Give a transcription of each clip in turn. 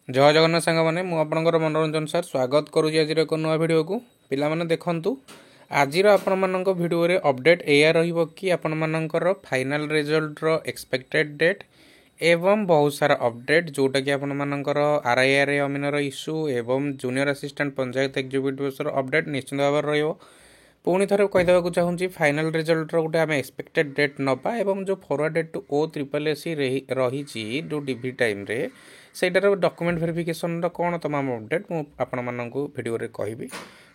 जय जगन्नाथ सांग मैंने मुझे मनोरंजन सर स्वागत करुँच आज एक नुआ भिड को पाने देखूँ आज आपण मान भिडियो अपडेट या कि आपण मानकर फाइनल रिजल्ट रो एक्सपेक्टेड डेट एवं बहुत सारा अपडेट जोटा कि आपण मानकर आरआईआर अमीनर इश्यू एवं junior assistant panchayat executive update निश्चित भाव रही पुणी थे कहीदेक चाहूँगी फाइनल रिजल्ट रो गोटे आम एक्सपेक्टेड डेट नवा एवं जो फरवर्ड डेट टू OSSC रही जो डीवी टाइम रे सहीटार डॉक्यूमेंट वेरिफिकेशन कौन तमाम अपडेट मुझे आपण मानू भिडियो कहि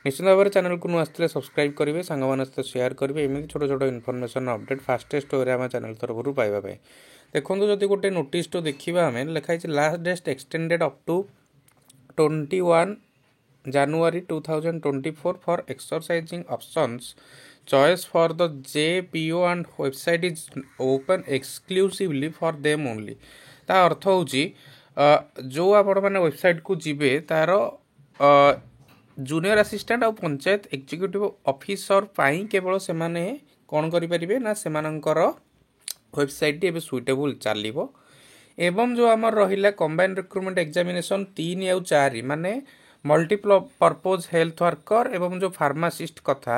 निश्चित भाव में चैनल को नुआ सब्सक्राइब करेंगे सांग मान सहित शेयर करेंगे एमती छोट छोट इनफर्मेशन अपडेट फास्टेस्ट वे आम चैनल तरफ पाइबा देखो जदि गोटे नोटिस तो देखा आम लिखाई last date extended up to 21 January 2024 for exercising options choice for the JPO and website is open exclusively for them only। ता अर्थ होची जो आपण माने वेबसाइट को जीवे तार जूनियर असिस्टेंट और पंचायत एग्जीक्यूटिव ऑफिसर पाई केवल से माने कौन करि परिबे ना सेमानंकर वेबसाइट एबे सुइटेबल चलिबो एवं जो आमर रहिला कंबाइंड रिक्रूटमेंट एग्जामिनेशन 3 और 4 माने मल्टीपल पर्पज हेल्थ वर्कर एवं जो फार्मासिस्ट कथा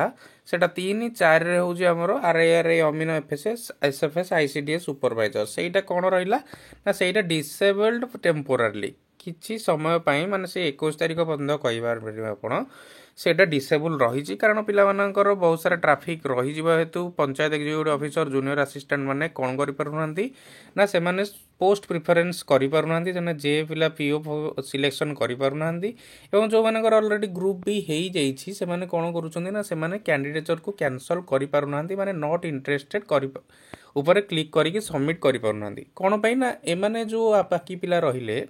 सेटा 3-4 रे होउजी हमरो आरआईआर अमीनो एफएसएस एसएफएस आईसीडीएस सुपरवाइजर सेटा कोन रहिला ना सेटा डिसेबल्ड टेम्पोरारीली किछि समय पाई माने से 21 तारिख पर्यंत कहिबार परिबा आपण सेटा डिसेबल रही कारण पिलामानंकर बहुत सारा ट्राफिक रही हेतु panchayat executive officer junior assistant माने कौन करि पारुनांती ना से माने पोस्ट प्रिफरेंस करि पारुनांती जने जे पिला पीओ सिलेक्शन करि पारुनांती एवं जो मानकर ऑलरेडी ग्रुप भी हेई जाईछि से माने कोन करूछन्ती ना से माने कैंडिडेचर को कैंसल करि पारुनांती माने नॉट इंटरेस्टेड करि ऊपर क्लिक करिके सबमिट करि पारुनांती कोन पई ना ए माने जो बाकी पिला रहिले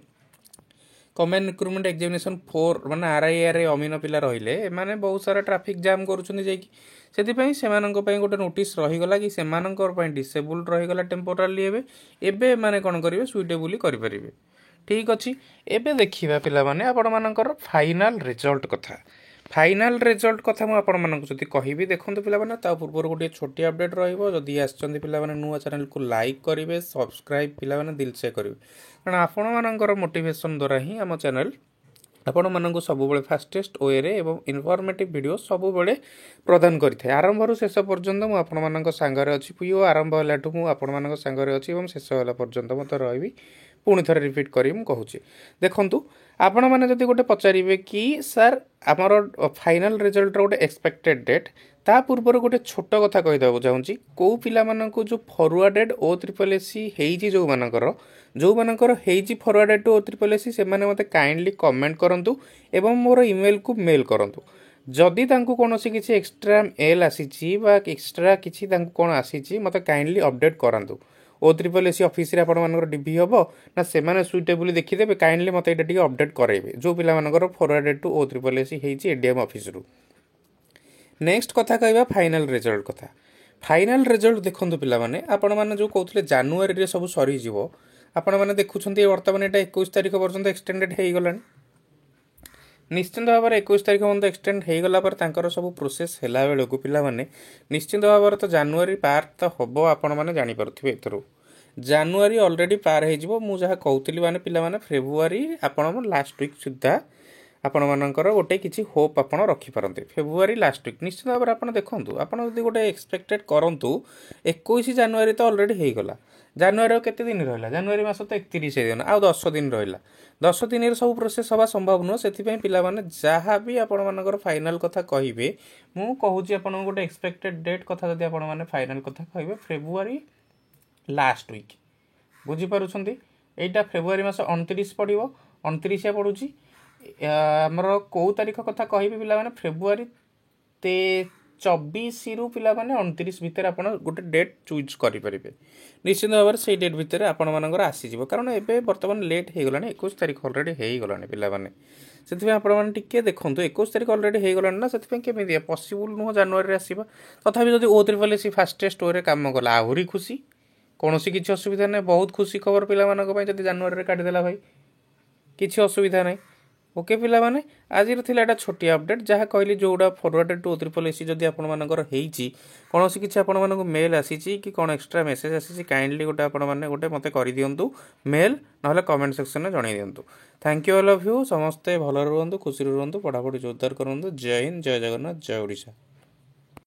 कमेंट रिक्रूटमेंट एग्जामिनेशन 4 माने आरआईआर अमीन पिला रहिले माने बहुत सारा ट्रैफिक जाम करूछन्ती जेकी सेति से गोटे नोटिस रहीगला कि से डिसेबल रहीगला टेम्पोरारी एबे माने कौन करेंगे सुइटेबुली करेंगे ठीक अच्छी एबे देखिबा पिला माने आपण मानकर फाइनल रिजल्ट कथा फाइनल रिजल्ट कथा मुझे आपण मानक जदि कहबी देखंतु पिला माने ता पूर्व गोटे छोटी अपडेट रहिबो जदि आछचंदी पिला माने नुआ चैनल को लाइक करेंगे सब्सक्राइब पिला माने दिल से करेंगे कारण आपण मानकर मोटिवेशन द्वारा ही आम चैनल आपण मानक सब फास्टेस्ट वे रे एवं इनफॉर्मेटिव वीडियो सब प्रदान करें आरंभ शेष पर्यंत मुझे आपण मान सांगे अच्छी पीओ आरंभ होलाठू मुझे आपण मान सांगे अच्छी और शेष होला पर्यंत मत रही पुणी थे रिपीट करी कहूँ देखूँ आपण मैंने जब गोटे पचारे कि सर आमर फाइनल रिजल्ट गोटे एक्सपेक्टेड डेट ता पूर्व गोटे छोट कथा कहीदेक चाहूँगी कौ पिला जो फरवर्डेड OSSC जो मानकर फरवर्डेड टू OSSC से मते काइंडली कमेंट करंतु एवं मोर ईमेल को मेल करंतु जदि तांको कोनोसी किछि एक्स्ट्रा मेल आसीछि बा एक्स्ट्रा किछि तांको कोन आसीछि मते काइंडली अपडेट करंतु OSSC ऑफिस रे आपण मानकर डीबी हबो ना से माने सुइटेबली देखि देबे काइंडली मते एटा टिके अपडेट करेबे जो पिला मानकर फरवर्डेड टू OSSC हेछि एडीएम ऑफिस रु नेक्स्ट कथा कहबा फाइनल रिजल्ट कथा फाइनल रिजल्ट देखंतु पिला माने आपण माने जो कहउतले जनवरी रे सब सरी जीवो आपण माने देखुछन्ती वर्तमान एटा 21 तारिख पर्यंत एक्सटेंडेड हेई गलानी निश्चित भाव में 21 तारिख पर्यंत एक्सटेंड हो गला पर तांकर सब प्रोसेस हैला बेले को पिला माने निश्चित भाव में तो जनवरी पार तो हम आपण माने जानि परथिबे एथरो जनवरी ऑलरेडी पार हे जिवो मु जहा कहउतली माने पिला माने फेब्रुआरी आपण लास्ट वीक सुद्धा आपण मानकर गोटे किछि होप आपण रखि परंते फेब्रुआरी लास्ट वीक निश्चित भाव में आपण देखंतु आपण जदि गोटे एक्सपेक्टेड करंतु 21 जनवरी तो ऑलरेडी हे गला जनवरी केते दिन रहिला जनवरी मास तो 31 दिन आ 10 दिन रहिला 10 दिन सब प्रोसेस हवा संभव नुह से पिला माने जहाँ भी आपण मानकर फाइनल कथा कहिबे मु कहूची आपण गोटे एक्सपेक्टेड डेट कथा जदि आपण माने फाइनल कथा कहिबे फेब्रुआरी लास्ट वीक बुझी पारुछंती एटा फेब्रुआरी मास 29 पड़िबो 29 पड़ुची हमर को तारीख कथा कहिबे पिला माने फेब्रुआरी 24 रु पिला माने 29 भितर आपण गोटे डेट चूज करि परिबे निश्चित भाव में से डेट भितर आपण मानकर आसी जिवो कारण एबे वर्तमान लेट हे गलानी 21 तारिख ऑलरेडी हे गलानी पिला माने सेति आपण माने टिके देखंतु 21 तारिख ऑलरेडी हे गलानी ना सेति केमे पॉसिबल नुह जनवरी रे आसीबा तथापि जदि OSSC फास्टेस्ट वे रे काम कला आहुरी खुशी कोनोसी किछि असुविधा नै बहुत खुशी खबर पिला मानक पय जदि जनवरी रे काटि देला भाई किछि असुविधा नै ओके पिलामाने आज थिला एटा छोटी अपडेट जहाँ कहली जोड़ा फरवर्डेड टू OSSC जदि आपंकर कौन किसी आपको मेल आसी कि कौन एक्सट्रा मेसेज आसी काइंडली गोटे आपने गोटे मत कर दिंतु मेल ना कमेंट सेक्शन में जन दिंतु thank you all of you समस्ते भल रुहतु खुशी रुहतु पढ़ापढ़ी जोरदार करूँ जय हिंद जय जगन्नाथ जय ओडिशा।